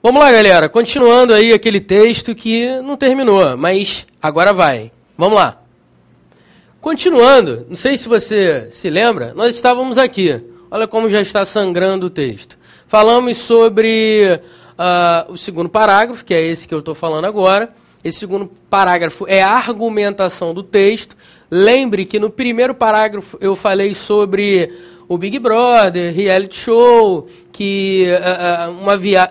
Vamos lá, galera. Continuando aí aquele texto que não terminou, mas agora vai. Vamos lá. Continuando, não sei se você se lembra, nós estávamos aqui. Olha como já está sangrando o texto. Falamos sobre o segundo parágrafo, que é esse que eu estou falando agora. Esse segundo parágrafo é a argumentação do texto. Lembre que no primeiro parágrafo eu falei sobre o Big Brother, reality show, que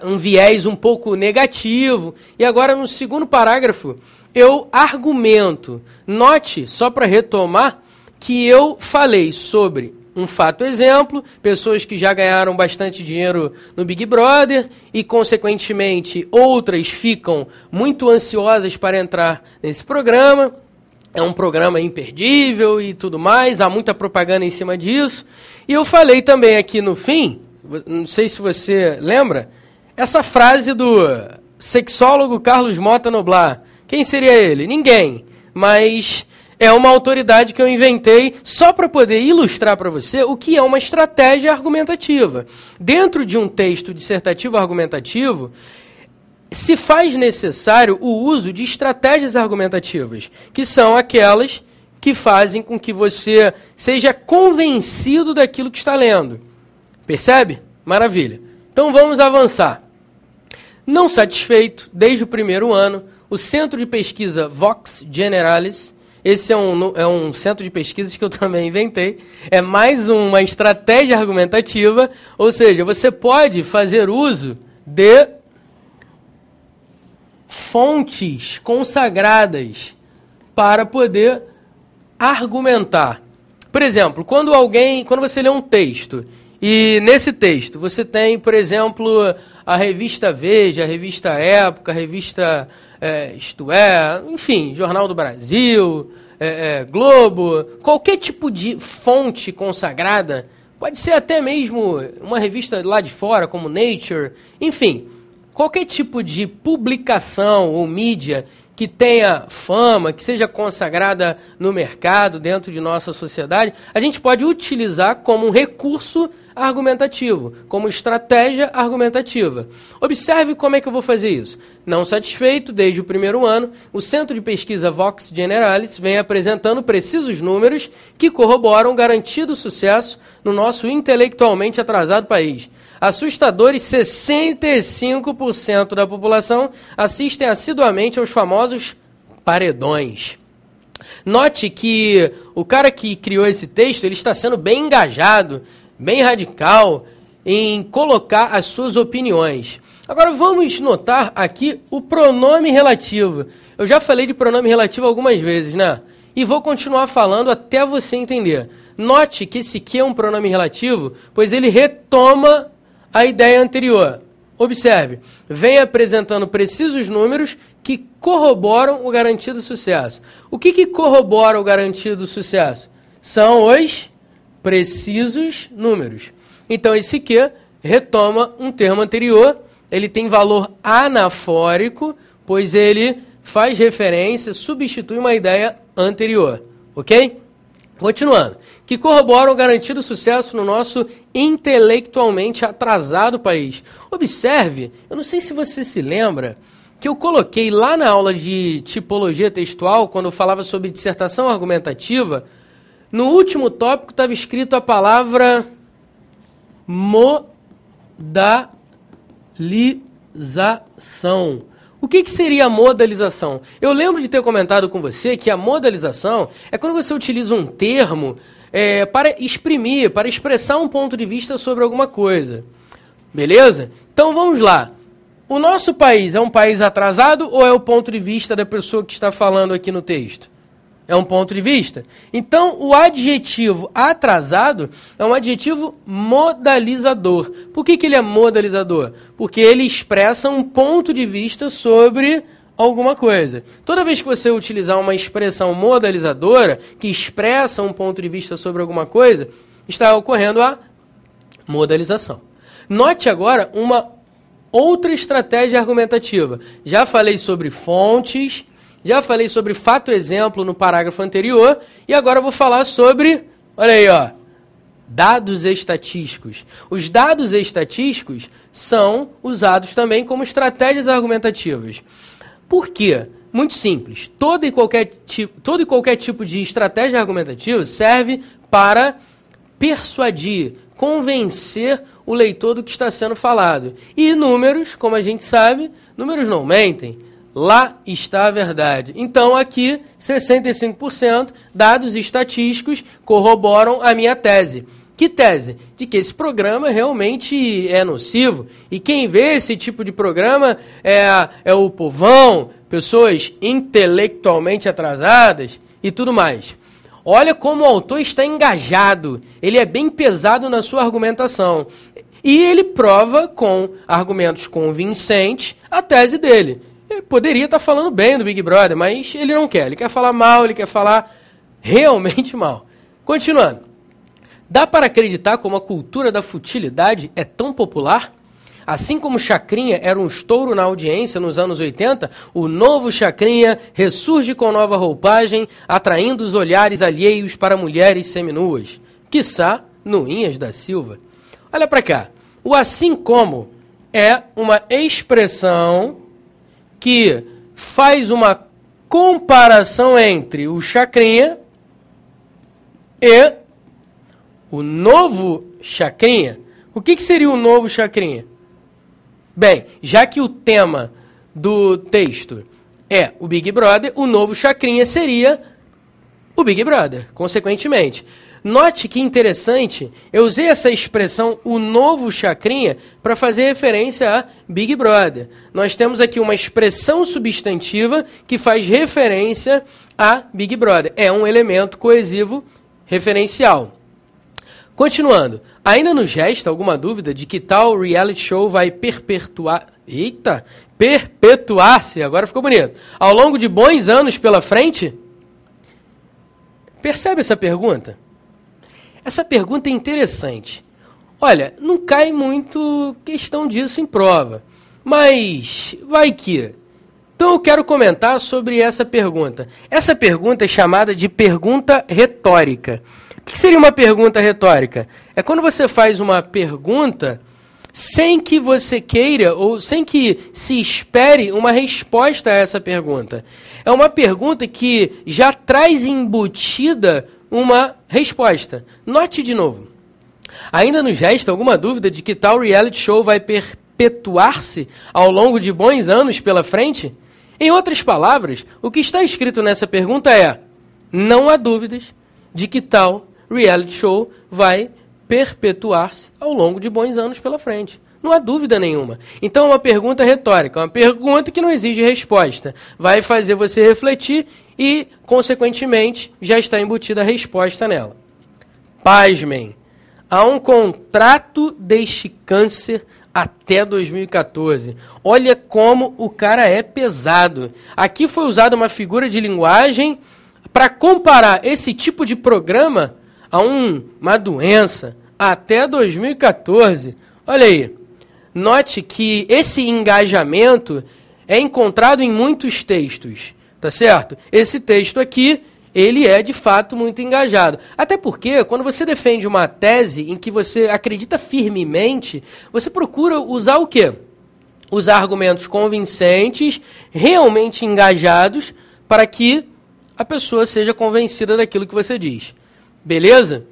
um viés um pouco negativo. E agora no segundo parágrafo eu argumento. Note, só para retomar, que eu falei sobre um fato exemplo, pessoas que já ganharam bastante dinheiro no Big Brother e, consequentemente, outras ficam muito ansiosas para entrar nesse programa. É um programa imperdível e tudo mais, há muita propaganda em cima disso. E eu falei também aqui no fim, não sei se você lembra, essa frase do sexólogo Carlos Mota Noblar. Quem seria ele? Ninguém, mas é uma autoridade que eu inventei só para poder ilustrar para você o que é uma estratégia argumentativa. Dentro de um texto dissertativo argumentativo, se faz necessário o uso de estratégias argumentativas, que são aquelas que fazem com que você seja convencido daquilo que está lendo. Percebe? Maravilha. Então vamos avançar. Não satisfeito, desde o primeiro ano, o Centro de Pesquisa Vox Generalis, esse é um centro de pesquisas que eu também inventei, é mais uma estratégia argumentativa, ou seja, você pode fazer uso de fontes consagradas para poder argumentar. Por exemplo, quando você lê um texto, e nesse texto você tem, por exemplo, a revista Veja, a revista Época, a revista Isto É, enfim, Jornal do Brasil, Globo, qualquer tipo de fonte consagrada, pode ser até mesmo uma revista lá de fora, como Nature, enfim, qualquer tipo de publicação ou mídia que tenha fama, que seja consagrada no mercado, dentro de nossa sociedade, a gente pode utilizar como um recurso argumentativo, como estratégia argumentativa. Observe como é que eu vou fazer isso. Não satisfeito, desde o primeiro ano, o Centro de Pesquisa Vox Generalis vem apresentando precisos números que corroboram garantido sucesso no nosso intelectualmente atrasado país. Assustadores 65% da população assistem assiduamente aos famosos paredões. Note que o cara que criou esse texto, ele está sendo bem engajado, bem radical em colocar as suas opiniões. Agora vamos notar aqui o pronome relativo. Eu já falei de pronome relativo algumas vezes, né? E vou continuar falando até você entender. Note que esse aqui é um pronome relativo, pois ele retoma a ideia anterior. Observe, vem apresentando precisos números que corroboram o garantido sucesso. O que corrobora o garantido sucesso? São os precisos números. Então, esse aqui retoma um termo anterior, ele tem valor anafórico, pois ele faz referência, substitui uma ideia anterior. Ok? Continuando. Que corroboram o garantido sucesso no nosso intelectualmente atrasado país. Observe, eu não sei se você se lembra, que eu coloquei lá na aula de tipologia textual, quando eu falava sobre dissertação argumentativa, no último tópico estava escrito a palavra modalização. O que seria a modalização? Eu lembro de ter comentado com você que a modalização é quando você utiliza um termo para exprimir, para expressar um ponto de vista sobre alguma coisa. Beleza? Então vamos lá. O nosso país é um país atrasado ou é o ponto de vista da pessoa que está falando aqui no texto? É um ponto de vista? Então, o adjetivo atrasado é um adjetivo modalizador. Por que ele é modalizador? Porque ele expressa um ponto de vista sobre alguma coisa. Toda vez que você utilizar uma expressão modalizadora, que expressa um ponto de vista sobre alguma coisa, está ocorrendo a modalização. Note agora uma outra estratégia argumentativa. Já falei sobre fontes, já falei sobre fato exemplo no parágrafo anterior, e agora eu vou falar sobre, olha aí, ó, dados estatísticos. Os dados estatísticos são usados também como estratégias argumentativas. Por quê? Muito simples. Todo e qualquer tipo de estratégia argumentativa serve para persuadir, convencer o leitor do que está sendo falado. E números, como a gente sabe, números não mentem. Lá está a verdade. Então, aqui, 65% dados estatísticos corroboram a minha tese. Que tese? De que esse programa realmente é nocivo. E quem vê esse tipo de programa é o povão, pessoas intelectualmente atrasadas e tudo mais. Olha como o autor está engajado. Ele é bem pesado na sua argumentação. E ele prova com argumentos convincentes a tese dele. Ele poderia estar falando bem do Big Brother, mas ele não quer. Ele quer falar mal, ele quer falar realmente mal. Continuando. Dá para acreditar como a cultura da futilidade é tão popular? Assim como Chacrinha era um estouro na audiência nos anos 80, o novo Chacrinha ressurge com nova roupagem, atraindo os olhares alheios para mulheres seminuas. Quiçá Nuinhas da Silva. Olha para cá. O assim como é uma expressão que faz uma comparação entre o Chacrinha e o novo Chacrinha. O que seria o novo Chacrinha? Bem, já que o tema do texto é o Big Brother, o novo Chacrinha seria o Big Brother, consequentemente. Note que interessante, eu usei essa expressão, o novo Chacrinha, para fazer referência a Big Brother. Nós temos aqui uma expressão substantiva que faz referência a Big Brother. É um elemento coesivo referencial. Continuando, ainda nos resta alguma dúvida de que tal reality show vai perpetuar-se, agora ficou bonito, ao longo de bons anos pela frente? Percebe essa pergunta? Essa pergunta é interessante. Olha, não cai muito questão disso em prova, mas vai que. Então eu quero comentar sobre essa pergunta. Essa pergunta é chamada de pergunta retórica. O que seria uma pergunta retórica? É quando você faz uma pergunta sem que você queira ou sem que se espere uma resposta a essa pergunta. É uma pergunta que já traz embutida uma resposta. Note de novo. Ainda nos resta alguma dúvida de que tal reality show vai perpetuar-se ao longo de bons anos pela frente? Em outras palavras, o que está escrito nessa pergunta é: não há dúvidas de que tal reality show vai perpetuar-se ao longo de bons anos pela frente. Não há dúvida nenhuma. Então é uma pergunta retórica, uma pergunta que não exige resposta. Vai fazer você refletir e, consequentemente, já está embutida a resposta nela. Pasmem, há um contrato deste câncer até 2014. Olha como o cara é pesado. Aqui foi usada uma figura de linguagem para comparar esse tipo de programa a uma doença até 2014. Olha aí. Note que esse engajamento é encontrado em muitos textos, tá certo? Esse texto aqui, ele é de fato muito engajado. Até porque, quando você defende uma tese em que você acredita firmemente, você procura usar o quê? Usar argumentos convincentes, realmente engajados, para que a pessoa seja convencida daquilo que você diz. Beleza?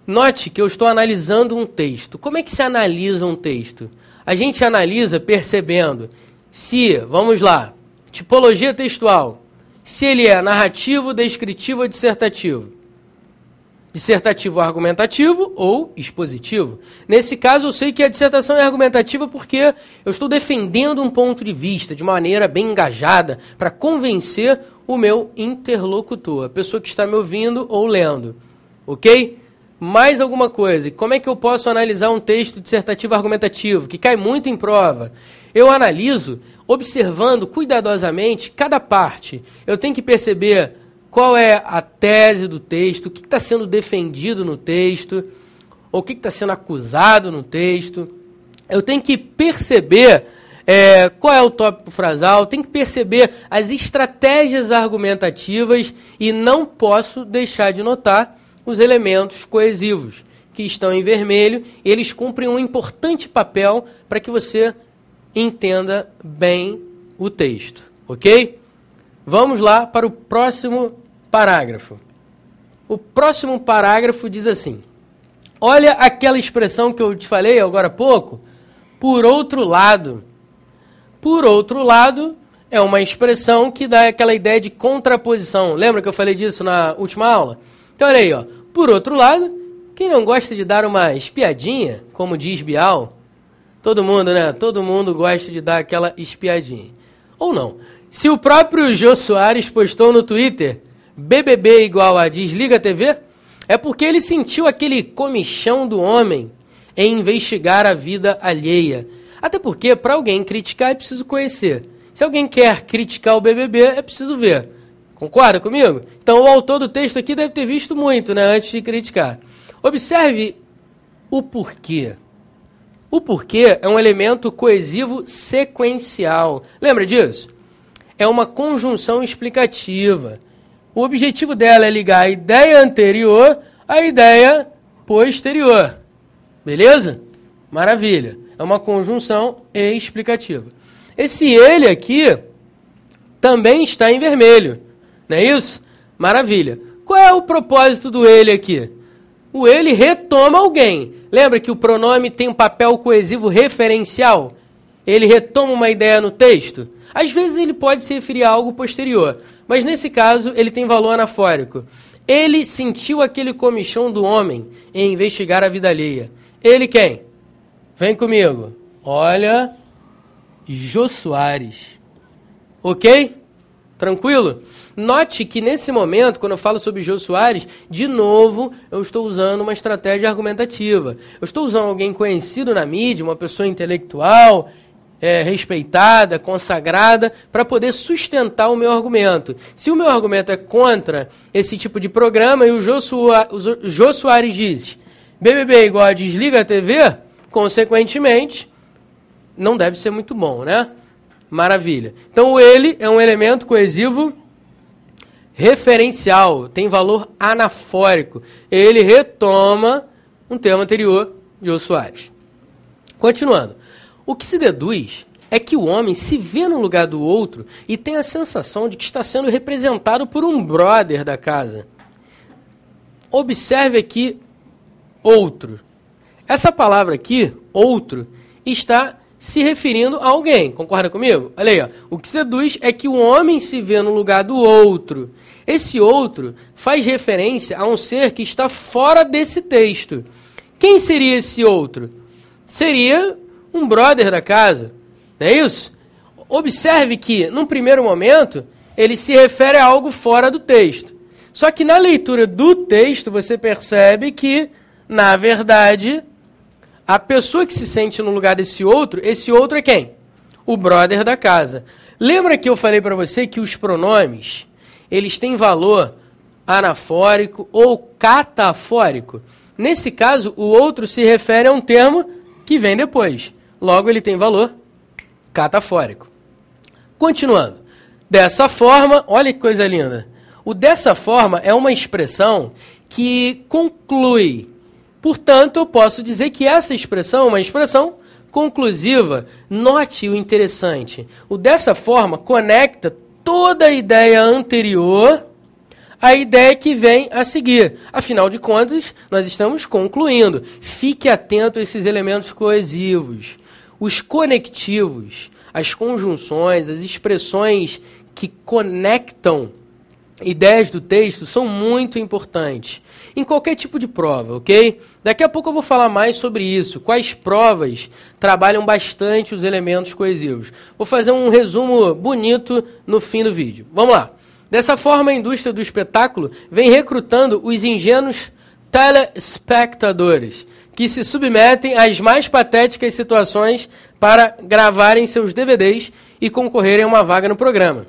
Note que eu estou analisando um texto. Como é que se analisa um texto? A gente analisa percebendo se, vamos lá, tipologia textual, se ele é narrativo, descritivo ou dissertativo. Dissertativo argumentativo ou expositivo. Nesse caso, eu sei que a dissertação é argumentativa porque eu estou defendendo um ponto de vista de maneira bem engajada para convencer o meu interlocutor, a pessoa que está me ouvindo ou lendo. Ok? Mais alguma coisa. Como é que eu posso analisar um texto dissertativo argumentativo, que cai muito em prova? Eu analiso observando cuidadosamente cada parte. Eu tenho que perceber qual é a tese do texto, o que está sendo defendido no texto, ou o que está sendo acusado no texto. Eu tenho que perceber qual é o tópico frasal, tenho que perceber as estratégias argumentativas e não posso deixar de notar os elementos coesivos, que estão em vermelho, eles cumprem um importante papel para que você entenda bem o texto, ok? Vamos lá para o próximo parágrafo. O próximo parágrafo diz assim: olha aquela expressão que eu te falei agora há pouco, por outro lado. Por outro lado é uma expressão que dá aquela ideia de contraposição. Lembra que eu falei disso na última aula? Então olha aí, ó. Por outro lado, quem não gosta de dar uma espiadinha, como diz Bial? Todo mundo, né? Todo mundo gosta de dar aquela espiadinha. Ou não. Se o próprio Jô Soares postou no Twitter BBB igual a desliga a TV, é porque ele sentiu aquele comichão do homem em investigar a vida alheia. Até porque, para alguém criticar, é preciso conhecer. Se alguém quer criticar o BBB, é preciso ver. Concorda comigo? Então, o autor do texto aqui deve ter visto muito, né, antes de criticar. Observe o porquê. O porquê é um elemento coesivo sequencial. Lembra disso? É uma conjunção explicativa. O objetivo dela é ligar a ideia anterior à ideia posterior. Beleza? Maravilha. É uma conjunção explicativa. Esse ele aqui também está em vermelho. Não é isso? Maravilha. Qual é o propósito do ele aqui? O ele retoma alguém. Lembra que o pronome tem um papel coesivo referencial? Ele retoma uma ideia no texto? Às vezes ele pode se referir a algo posterior, mas nesse caso ele tem valor anafórico. Ele sentiu aquele comichão do homem em investigar a vida alheia. Ele quem? Vem comigo. Olha, Jô Soares. Ok? Tranquilo? Note que nesse momento, quando eu falo sobre Jô Soares, de novo, eu estou usando uma estratégia argumentativa. Eu estou usando alguém conhecido na mídia, uma pessoa intelectual, respeitada, consagrada, para poder sustentar o meu argumento. Se o meu argumento é contra esse tipo de programa e o Jô Soares diz BBB igual a desliga a TV, consequentemente, não deve ser muito bom, né? Maravilha. Então, o ele é um elemento coesivo referencial, tem valor anafórico. Ele retoma um termo anterior de Jô Soares. Continuando. O que se deduz é que o homem se vê no lugar do outro e tem a sensação de que está sendo representado por um brother da casa. Observe aqui outro. Essa palavra aqui, outro, está se referindo a alguém. Concorda comigo? Olha aí, ó. O que seduz é que o homem se vê no lugar do outro. Esse outro faz referência a um ser que está fora desse texto. Quem seria esse outro? Seria um brother da casa. Não é isso? Observe que, num primeiro momento, ele se refere a algo fora do texto. Só que na leitura do texto, você percebe que, na verdade, a pessoa que se sente no lugar desse outro é quem? O brother da casa. Lembra que eu falei para você que os pronomes, eles têm valor anafórico ou catafórico? Nesse caso, o outro se refere a um termo que vem depois. Logo, ele tem valor catafórico. Continuando. Dessa forma, olha que coisa linda. O dessa forma é uma expressão que conclui. Portanto, eu posso dizer que essa expressão é uma expressão conclusiva. Note o interessante. O dessa forma conecta toda a ideia anterior à ideia que vem a seguir. Afinal de contas, nós estamos concluindo. Fique atento a esses elementos coesivos. Os conectivos, as conjunções, as expressões que conectam ideias do texto são muito importantes. Em qualquer tipo de prova, ok? Daqui a pouco eu vou falar mais sobre isso. Quais provas trabalham bastante os elementos coesivos. Vou fazer um resumo bonito no fim do vídeo. Vamos lá. Dessa forma, a indústria do espetáculo vem recrutando os ingênuos telespectadores, que se submetem às mais patéticas situações para gravarem seus DVDs e concorrerem a uma vaga no programa.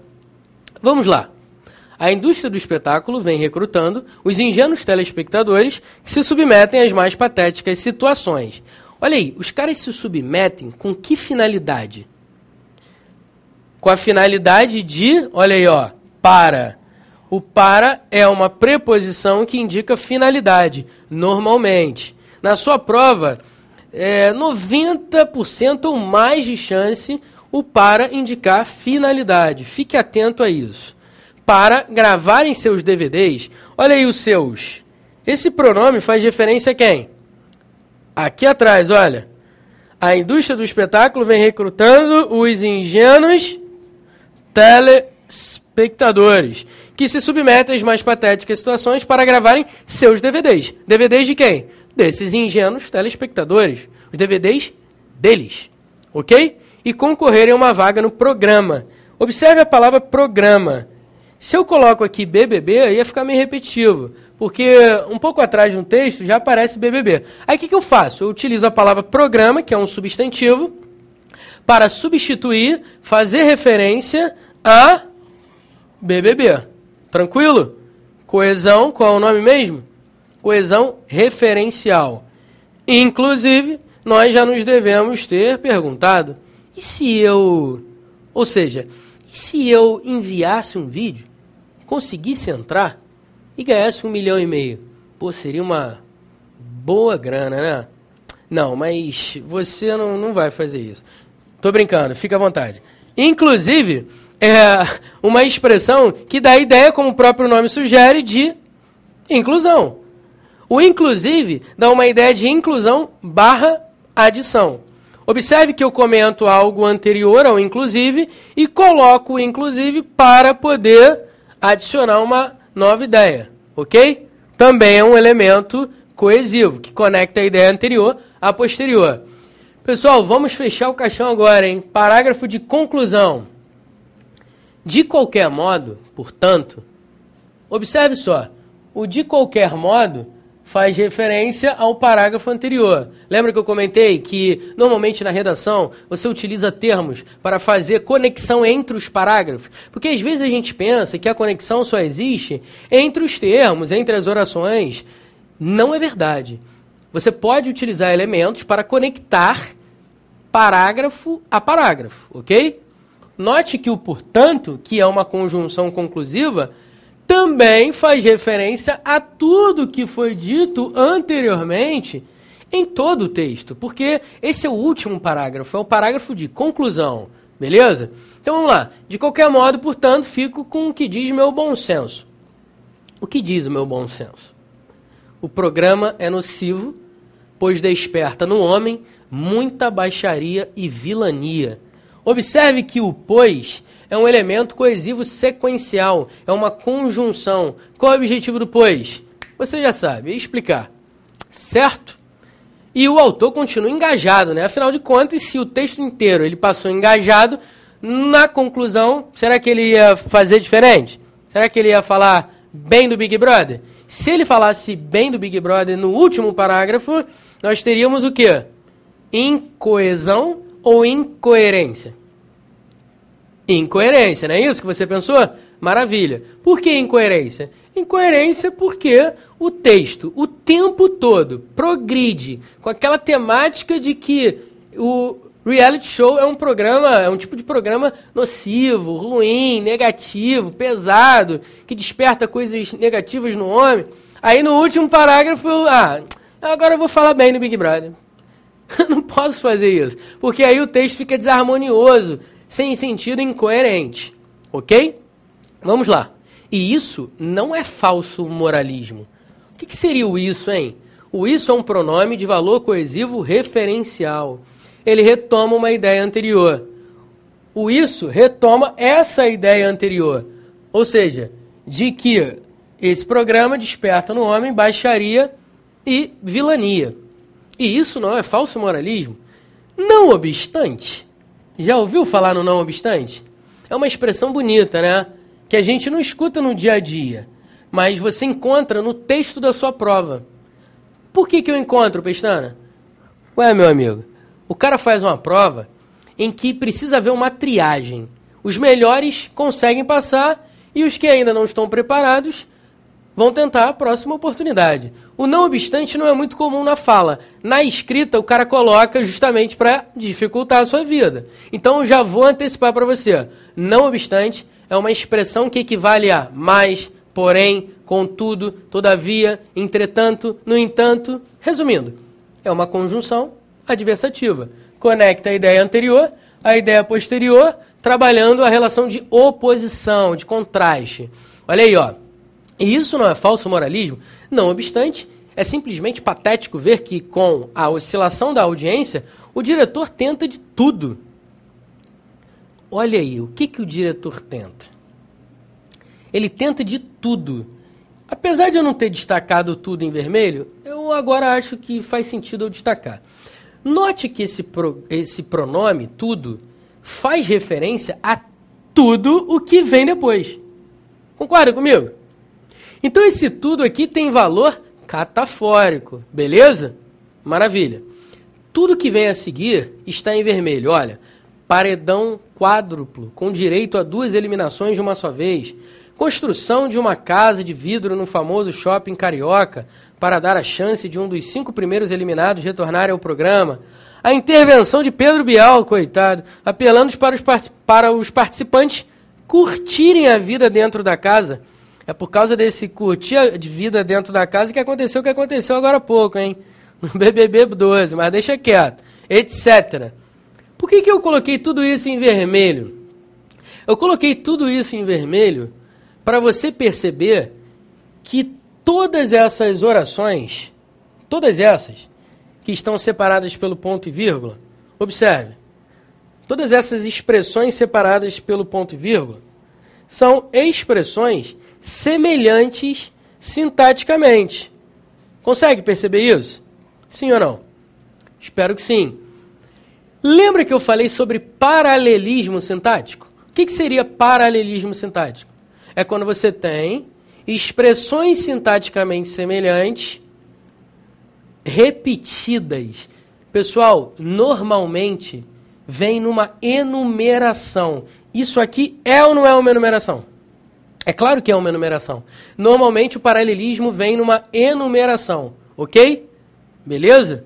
Vamos lá. A indústria do espetáculo vem recrutando os ingênuos telespectadores que se submetem às mais patéticas situações. Olha aí, os caras se submetem com que finalidade? Com a finalidade de, olha aí, ó, para. O para é uma preposição que indica finalidade, normalmente. Na sua prova, 90% ou mais de chance o para indicar finalidade. Fique atento a isso. Para gravar em seus DVDs, olha aí os seus. Esse pronome faz referência a quem? Aqui atrás, olha. A indústria do espetáculo vem recrutando os ingênuos telespectadores que se submetem às mais patéticas situações para gravarem seus DVDs. DVDs de quem? Desses ingênuos telespectadores. Os DVDs deles. Ok? E concorrerem a uma vaga no programa. Observe a palavra programa. Se eu coloco aqui BBB, ia ficar meio repetitivo, porque um pouco atrás no texto já aparece BBB. Aí o que eu faço? Eu utilizo a palavra programa, que é um substantivo, para substituir, fazer referência a BBB. Tranquilo? Coesão, qual é o nome mesmo? Coesão referencial. Inclusive, nós já nos devemos ter perguntado, e se eu enviasse um vídeo, conseguisse entrar e ganhasse 1,5 milhão? Pô, seria uma boa grana, né? Não, mas você não vai fazer isso. Tô brincando, fica à vontade. Inclusive, é uma expressão que dá a ideia, como o próprio nome sugere, de inclusão. O inclusive dá uma ideia de inclusão barra adição. Observe que eu comento algo anterior ao inclusive e coloco o inclusive para poder adicionar uma nova ideia, ok? Também é um elemento coesivo, que conecta a ideia anterior à posterior. Pessoal, vamos fechar o caixão agora, hein? Parágrafo de conclusão. De qualquer modo, portanto, observe só, o de qualquer modo faz referência ao parágrafo anterior. Lembra que eu comentei que, normalmente na redação, você utiliza termos para fazer conexão entre os parágrafos? Porque às vezes a gente pensa que a conexão só existe entre os termos, entre as orações. Não é verdade. Você pode utilizar elementos para conectar parágrafo a parágrafo, ok? Note que o portanto, que é uma conjunção conclusiva, também faz referência a tudo que foi dito anteriormente em todo o texto, porque esse é o último parágrafo, é o parágrafo de conclusão, beleza? Então vamos lá. De qualquer modo, portanto, fico com o que diz meu bom senso. O que diz o meu bom senso? O programa é nocivo, pois desperta no homem muita baixaria e vilania. Observe que o pois é um elemento coesivo sequencial, é uma conjunção. Qual é o objetivo do pois? Você já sabe, é explicar. Certo? E o autor continua engajado, né? Afinal de contas, se o texto inteiro ele passou engajado, na conclusão, será que ele ia fazer diferente? Será que ele ia falar bem do Big Brother? Se ele falasse bem do Big Brother no último parágrafo, nós teríamos o quê? Incoesão ou incoerência? Incoerência, não é isso que você pensou? Maravilha. Por que incoerência? Incoerência porque o texto, o tempo todo, progride com aquela temática de que o reality show é um programa, é um tipo de programa nocivo, ruim, negativo, pesado, que desperta coisas negativas no homem. Aí no último parágrafo, agora eu vou falar bem do Big Brother. Não posso fazer isso, porque aí o texto fica desarmonioso, sem sentido, incoerente. Ok? Vamos lá. E isso não é falso moralismo. O que seria o isso, hein? O isso é um pronome de valor coesivo referencial. Ele retoma uma ideia anterior. O isso retoma essa ideia anterior. Ou seja, de que esse programa desperta no homem baixaria e vilania. E isso não é falso moralismo? Não obstante, já ouviu falar no não obstante? É uma expressão bonita, né? Que a gente não escuta no dia a dia, mas você encontra no texto da sua prova. Por que eu encontro, Pestana? Ué, meu amigo, o cara faz uma prova em que precisa haver uma triagem. Os melhores conseguem passar e os que ainda não estão preparados vão tentar a próxima oportunidade. O não obstante não é muito comum na fala. Na escrita, o cara coloca justamente para dificultar a sua vida. Então, eu já vou antecipar para você. Não obstante é uma expressão que equivale a mas, porém, contudo, todavia, entretanto, no entanto. Resumindo, É uma conjunção adversativa. Conecta a ideia anterior à ideia posterior, trabalhando a relação de oposição, de contraste. Olha aí, ó. E isso não é falso moralismo? Não obstante, é simplesmente patético ver que, com a oscilação da audiência, o diretor tenta de tudo. Olha aí, o que o diretor tenta? Ele tenta de tudo. Apesar de eu não ter destacado tudo em vermelho, eu agora acho que faz sentido eu destacar. Note que esse pronome, tudo, faz referência a tudo o que vem depois. Concorda comigo? Então esse tudo aqui tem valor catafórico, beleza? Maravilha. Tudo que vem a seguir está em vermelho. Olha, paredão quádruplo, com direito a 2 eliminações de uma só vez. Construção de uma casa de vidro no famoso shopping carioca para dar a chance de um dos 5 primeiros eliminados retornarem ao programa. A intervenção de Pedro Bial, coitado, apelando para os participantes curtirem a vida dentro da casa. É por causa desse curtir a vida dentro da casa que aconteceu o que aconteceu agora há pouco, hein? No BBB 12, mas deixa quieto, etc. Por que eu coloquei tudo isso em vermelho? Eu coloquei tudo isso em vermelho para você perceber que todas essas orações, todas essas que estão separadas pelo ponto e vírgula, observe, todas essas expressões separadas pelo ponto e vírgula são expressões semelhantes sintaticamente. Consegue perceber isso? Sim ou não? Espero que sim. Lembra que eu falei sobre paralelismo sintático? O que seria paralelismo sintático? É quando você tem expressões sintaticamente semelhantes repetidas. Pessoal, normalmente vem numa enumeração. Isso aqui é ou não é uma enumeração? É claro que é uma enumeração. Normalmente o paralelismo vem numa enumeração, ok? Beleza?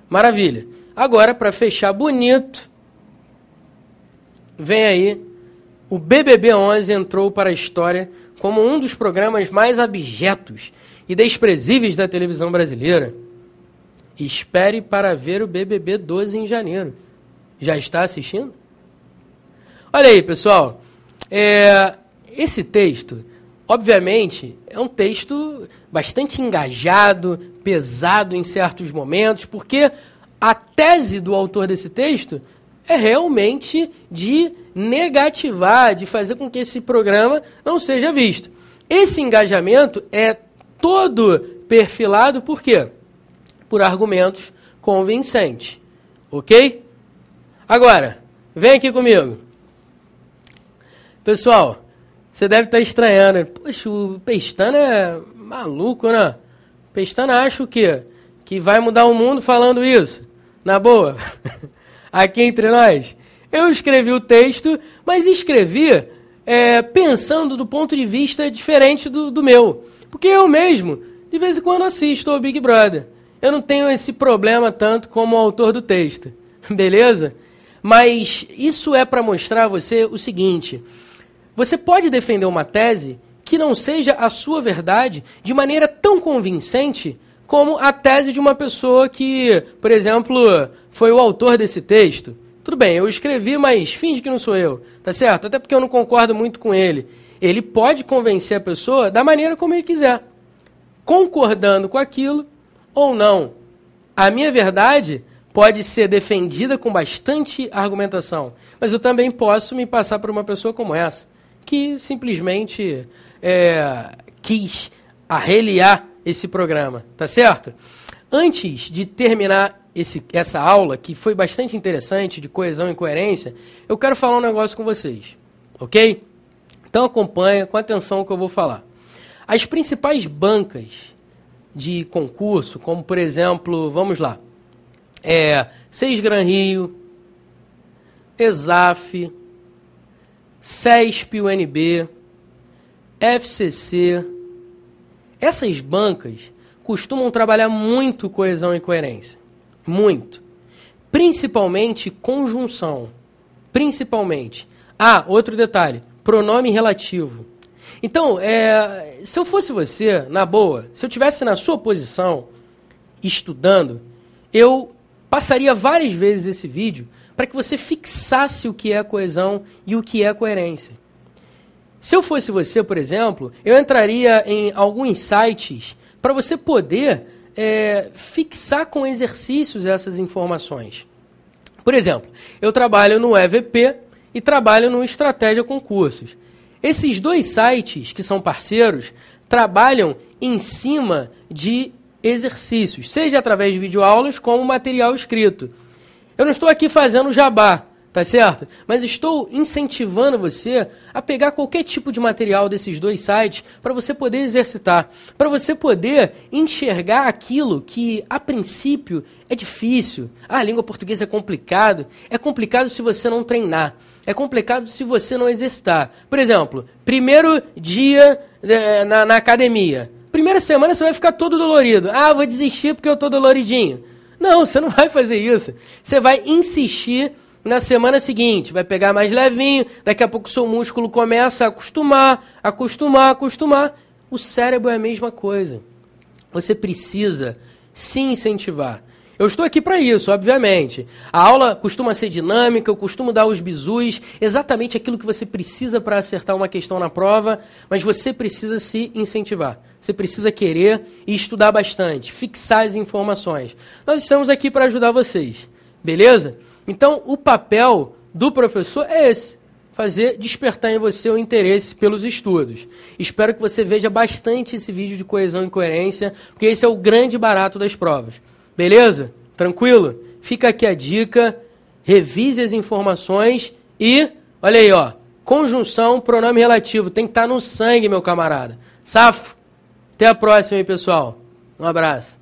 Maravilha. Agora, para fechar bonito, vem aí, o BBB 11 entrou para a história como um dos programas mais abjetos e desprezíveis da televisão brasileira. Espere para ver o BBB 12 em janeiro. Já está assistindo? Olha aí, pessoal. Esse texto, obviamente, é um texto bastante engajado, pesado em certos momentos, porque a tese do autor desse texto é realmente de negativar, de fazer com que esse programa não seja visto. Esse engajamento é todo perfilado por quê? Por argumentos convincentes. Ok? Agora, vem aqui comigo. Pessoal, você deve estar estranhando. Poxa, o Pestana é maluco, né? O Pestana acha o quê? Que vai mudar o mundo falando isso? Na boa? Aqui entre nós? Eu escrevi o texto, mas escrevi pensando do ponto de vista diferente do meu. Porque eu mesmo, de vez em quando, assisto ao Big Brother. Eu não tenho esse problema tanto como o autor do texto. Beleza? Mas isso é para mostrar a você o seguinte: você pode defender uma tese que não seja a sua verdade de maneira tão convincente como a tese de uma pessoa que, por exemplo, foi o autor desse texto. Tudo bem, eu escrevi, mas finge que não sou eu, tá certo? Até porque eu não concordo muito com ele. Ele pode convencer a pessoa da maneira como ele quiser, concordando com aquilo ou não. A minha verdade pode ser defendida com bastante argumentação, mas eu também posso me passar por uma pessoa como essa, que simplesmente quis arreliar esse programa, tá certo? Antes de terminar essa aula, que foi bastante interessante, de coesão e coerência, eu quero falar um negócio com vocês, ok? Então acompanha com atenção o que eu vou falar. As principais bancas de concurso, como por exemplo, vamos lá, Sesgran Rio, ESAF, CESP UNB, FCC, essas bancas costumam trabalhar muito coesão e coerência. Muito. Principalmente conjunção. Principalmente. Outro detalhe. Pronome relativo. Então, se eu fosse você, na boa, se eu estivesse na sua posição, estudando, eu passaria várias vezes esse vídeo para que você fixasse o que é coesão e o que é coerência. Se eu fosse você, por exemplo, eu entraria em alguns sites para você poder fixar com exercícios essas informações. Por exemplo, eu trabalho no EVP e trabalho no Estratégia Concursos. Esses dois sites, que são parceiros, trabalham em cima de exercícios, seja através de videoaulas como material escrito. Eu não estou aqui fazendo jabá, tá certo? Mas estou incentivando você a pegar qualquer tipo de material desses dois sites para você poder exercitar, para você poder enxergar aquilo que, a princípio, é difícil. A língua portuguesa é complicado. É complicado se você não treinar. É complicado se você não exercitar. Por exemplo, primeiro dia na academia. Primeira semana você vai ficar todo dolorido. Ah, vou desistir porque eu estou doloridinho. Não, você não vai fazer isso. Você vai insistir na semana seguinte, vai pegar mais levinho, daqui a pouco o seu músculo começa a acostumar. O cérebro é a mesma coisa. Você precisa se incentivar. Eu estou aqui para isso, obviamente. A aula costuma ser dinâmica, eu costumo dar os bizus, exatamente aquilo que você precisa para acertar uma questão na prova, mas você precisa se incentivar. Você precisa querer e estudar bastante, fixar as informações. Nós estamos aqui para ajudar vocês, beleza? Então, o papel do professor é esse, despertar em você o interesse pelos estudos. Espero que você veja bastante esse vídeo de coesão e coerência, porque esse é o grande barato das provas. Beleza? Tranquilo? Fica aqui a dica, revise as informações e, olha aí, ó, conjunção, pronome relativo, tem que estar no sangue, meu camarada. Safo? Até a próxima, hein, pessoal? Um abraço.